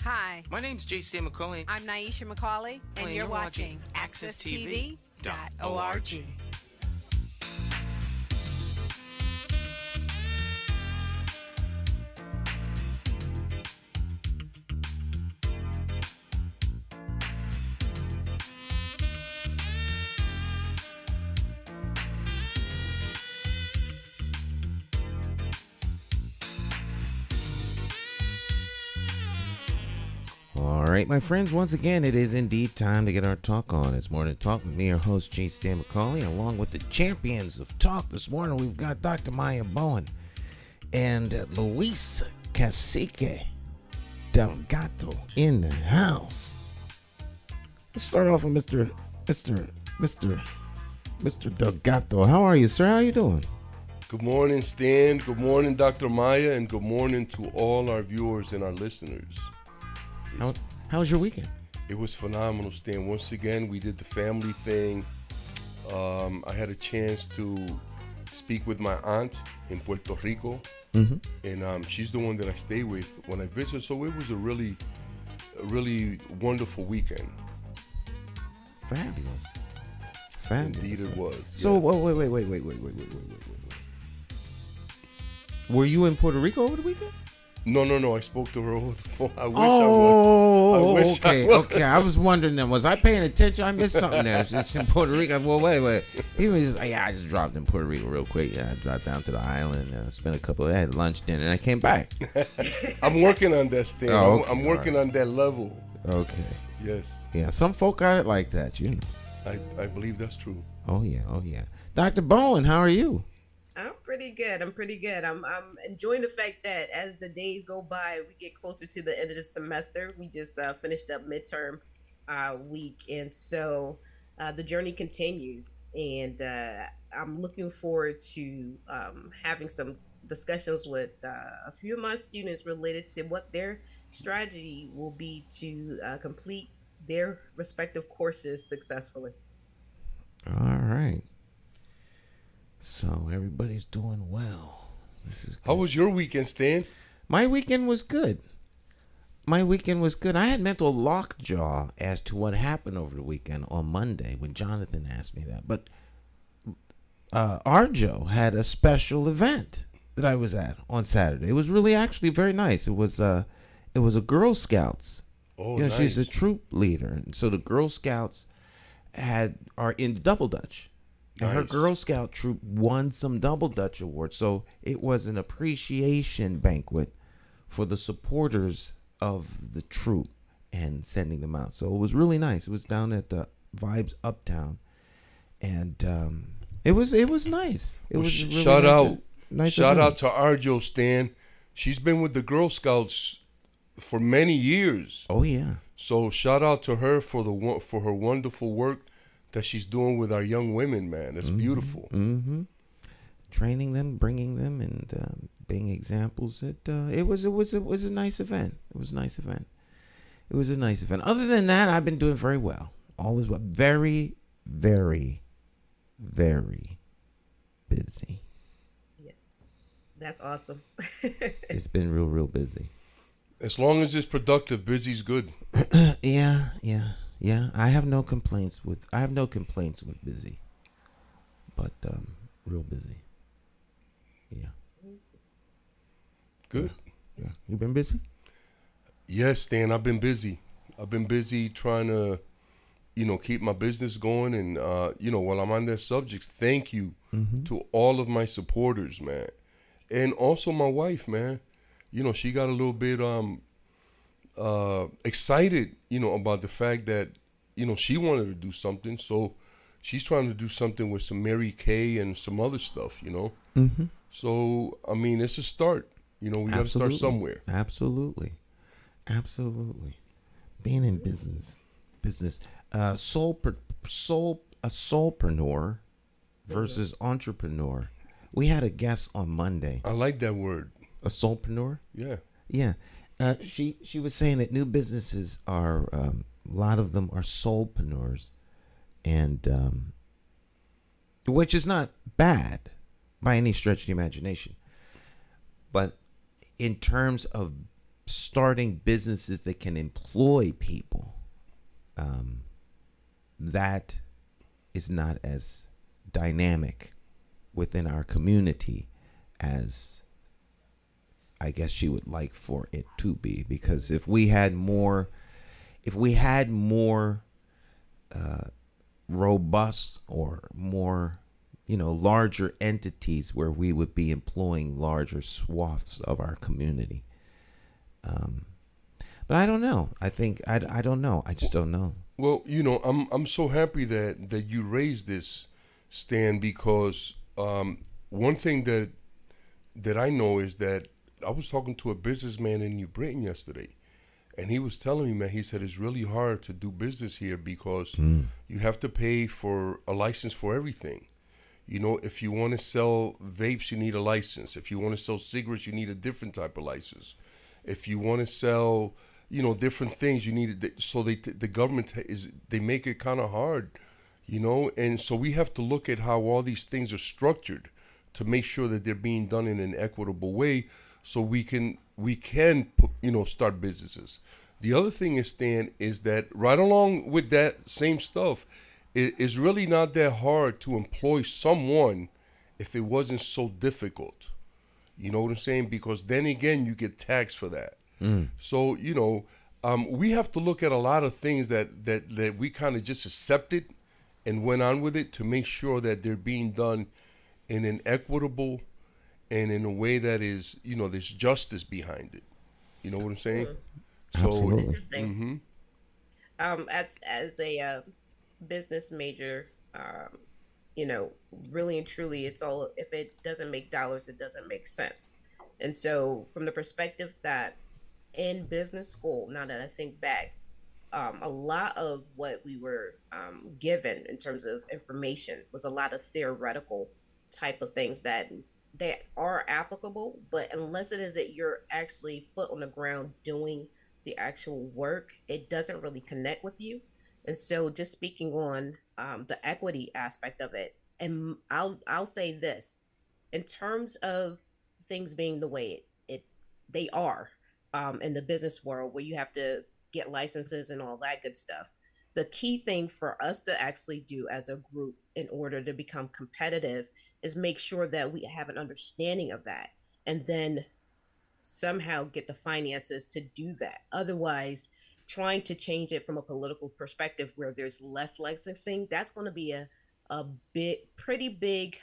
Hi, My name's J.C. McCauley. I'm Naisha McCauley, and you're watching AccessTV.org. All right, my friends, once again, it is indeed time to get our talk on. It's Morning Talk with me, your host, J.C. McCauley, along with the champions of talk this morning. We've got Dr. Maya Bowen and Luis Cacique Delgado in the house. Let's start off with Mr. Delgado. How are you, sir? How are you doing? Good morning, Stan. Good morning, Dr. Maya, and good morning to all our viewers and our listeners. How was your weekend? It was phenomenal, Stan. Once again, we did the family thing. I had a chance to speak with my aunt in Puerto Rico, and she's the one that I stay with when I visit. So it was a really wonderful weekend. Fabulous. Indeed, it was. So yes. wait. Were you in Puerto Rico over the weekend? No. I spoke to her over the phone. I wish Oh, I was. okay. I was wondering then, was I paying attention? I missed something there. It's in Puerto Rico. Well, wait. He was just like, yeah, I just dropped in Puerto Rico real quick. Yeah, I dropped down to the island. Spent I had lunch, dinner, and I came back. I'm working on that, Stan. Oh, okay. I'm working on that level. Okay. Yes. Yeah, some folk got it like that, you know. I believe that's true. Oh yeah. Dr. Bowen, how are you? I'm pretty good. I'm enjoying the fact that as the days go by, we get closer to the end of the semester. We just finished up midterm week, and so the journey continues. And I'm looking forward to having some discussions with a few of my students related to what their strategy will be to complete their respective courses successfully. All right. So everybody's doing well. This is good. How was your weekend, Stan? My weekend was good. I had mental lockjaw as to what happened over the weekend on Monday when Jonathan asked me that. But Arjo had a special event that I was at on Saturday. It was really actually very nice. It was a Girl Scouts. Oh, nice. She's a nice. troop leader, and so the Girl Scouts are in Double Dutch. And her Nice. Girl Scout troop won some Double Dutch awards. So it was an appreciation banquet for the supporters of the troop and sending them out. So it was really nice. It was down at the Vibes Uptown. And it was nice. It was a really shout out. nice Shout event. out to Arjo, Stan. She's been with the Girl Scouts for many years. Oh, yeah. So shout out to her for her wonderful work that she's doing with our young women, man. It's beautiful. Mm-hmm. Training them, bringing them, and being examples. It was a nice event. It was a nice event. Other than that, I've been doing very well. All is well. Very, very, very busy. Yeah, that's awesome. It's been real busy. As long as it's productive, busy's good. Yeah. I have no complaints with busy, but real busy. Yeah. Good. Yeah. You been busy? Yes, Stan, I've been busy. I've been busy trying to, keep my business going. And, while I'm on that subject, thank you to all of my supporters, man. And also my wife, man. She got a little bit excited, about the fact that, she wanted to do something. So she's trying to do something with some Mary Kay and some other stuff, Mm-hmm. So, it's a start. We got to start somewhere. Absolutely. Being in business. Soulpreneur versus entrepreneur. We had a guest on Monday. I like that word. A soulpreneur? Yeah. Yeah. She was saying that new businesses are, a lot of them are soulpreneurs, and which is not bad by any stretch of the imagination. But in terms of starting businesses that can employ people, that is not as dynamic within our community as I guess she would like for it to be. Because if we had more robust or more, larger entities where we would be employing larger swaths of our community. But I don't know. I don't know. I just don't know. Well, I'm so happy that you raised this, Stan, because one thing that I know is that I was talking to a businessman in New Britain yesterday, and he was telling me, man, he said it's really hard to do business here because you have to pay for a license for everything. If you want to sell vapes, you need a license. If you want to sell cigarettes, you need a different type of license. If you want to sell, different things, you need it. So the government they make it kind of hard, and so we have to look at how all these things are structured to make sure that they're being done in an equitable way, so we can start businesses. The other thing is, Stan, is that right along with that same stuff, it's really not that hard to employ someone if it wasn't so difficult. You know what I'm saying? Because then again, you get taxed for that. So, we have to look at a lot of things that we kind of just accepted and went on with it to make sure that they're being done in an equitable and in a way that is, there's justice behind it. You know what I'm saying? Absolutely. Interesting. As a business major, really and truly, it's all, if it doesn't make dollars, it doesn't make sense. And so, from the perspective that in business school, now that I think back, a lot of what we were given in terms of information was a lot of theoretical type of things that are applicable, but unless it is that you're actually foot on the ground doing the actual work, it doesn't really connect with you. And so, just speaking on the equity aspect of it, and I'll say this, in terms of things being the way they are in the business world, where you have to get licenses and all that good stuff. The key thing for us to actually do as a group in order to become competitive is make sure that we have an understanding of that, and then somehow get the finances to do that. Otherwise, trying to change it from a political perspective where there's less licensing, that's going to be a pretty big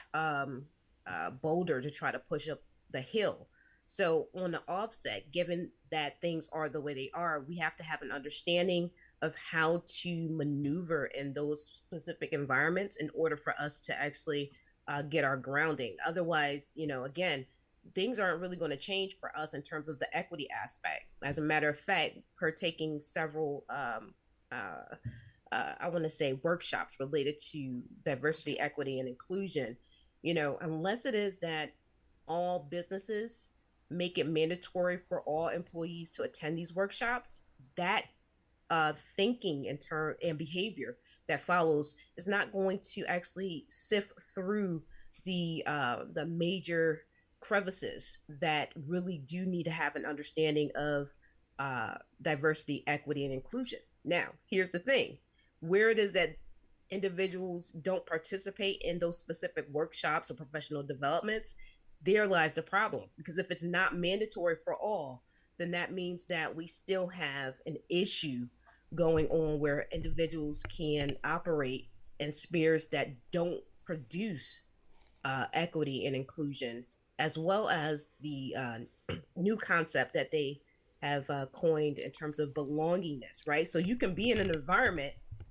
boulder to try to push up the hill. So on the offset, given that things are the way they are, we have to have an understanding of how to maneuver in those specific environments in order for us to actually get our grounding. Otherwise, again, things aren't really going to change for us in terms of the equity aspect. As a matter of fact, per taking several, I want to say, workshops related to diversity, equity, and inclusion, unless it is that all businesses make it mandatory for all employees to attend these workshops, that thinking and behavior that follows is not going to actually sift through the major crevices that really do need to have an understanding of diversity, equity, and inclusion. Now, here's the thing: where it is that individuals don't participate in those specific workshops or professional developments, there lies the problem. Because if it's not mandatory for all, then that means that we still have an issue going on where individuals can operate in spheres that don't produce equity and inclusion, as well as the new concept that they have coined in terms of belongingness, right? So you can be in an environment